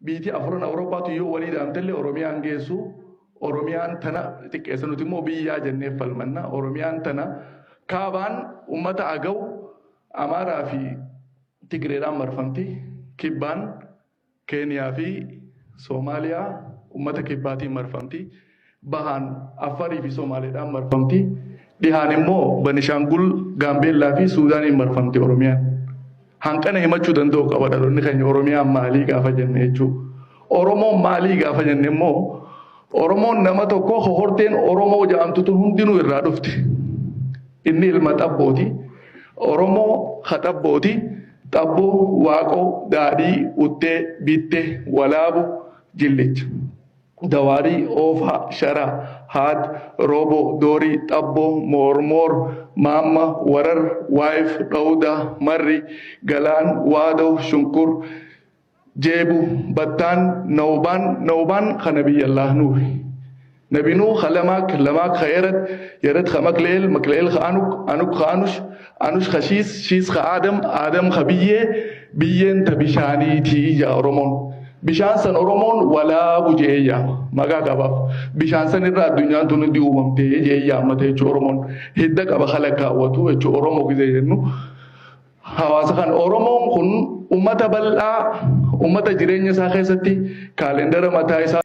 biiti afran Awurooppaatu yoo walii dhaamtellee Oromiyaan geessu Oromiyaan tana xiqqeessa nuti immoo biyyaa jennee falmanna. Oromiyaan tana kaabaan uummata Agaw Amaaraa fi Tigreedhaan marfamti. Kibbaan Keeniyaa fi Soomaaliyaa uummata kibbaatiin marfamti. Bahaan Affarii fi Somaaleedhaan marfamti. Dhihaan immoo Banishaangul, Gaambeellaa fi Suudaaniin marfamti Oromiyaan. Hanqana himachuu danda'u qaba dhaloonni keenya Oromiyaan maalii gaafa jenne jechuudha. Oromoon maalii gaafa jenne immoo Oromoon nama tokko horteen Oromoo jedhamtutu hundinuu irraa dhufti. Inni ilma xabbooti. Oromoo haxabbooti. Xabboo, Waaqoo, Daadhii, Uttee, Bittee, Walaabu, Jillicha. Dawaarii, Oofaa, Sharaa, Haad, Rooboo, Doorii, Xabboo, Moormoor, Maamma, Warar, Waayif, Dhawdaa, Marri, Galaan, Waadoo, Shunkur, Jeebu, Battaan, Nawbaan kana biyyallah Nuuhi. Nabi Nuuh lamaak khayrat, yarat kha Makleel kha Anuk kha Anush kha Shiis kha Adam kha biyyeen ta bishaaniitii ija Oromoon. Bishaan san Oromoon walaabu jee yaama maqaa qabaaf. Bishaan san irraa addunyaan tun hundi uumamtee jee yaamata jechuudha Oromoon. Hidda qaba haala kaawwatu jechuudha Oromoo gisee jennu. Hawaasa kan Oromoon kun uummata bal'aa uummata jireenya isaa keessatti kaalendara mataa isaa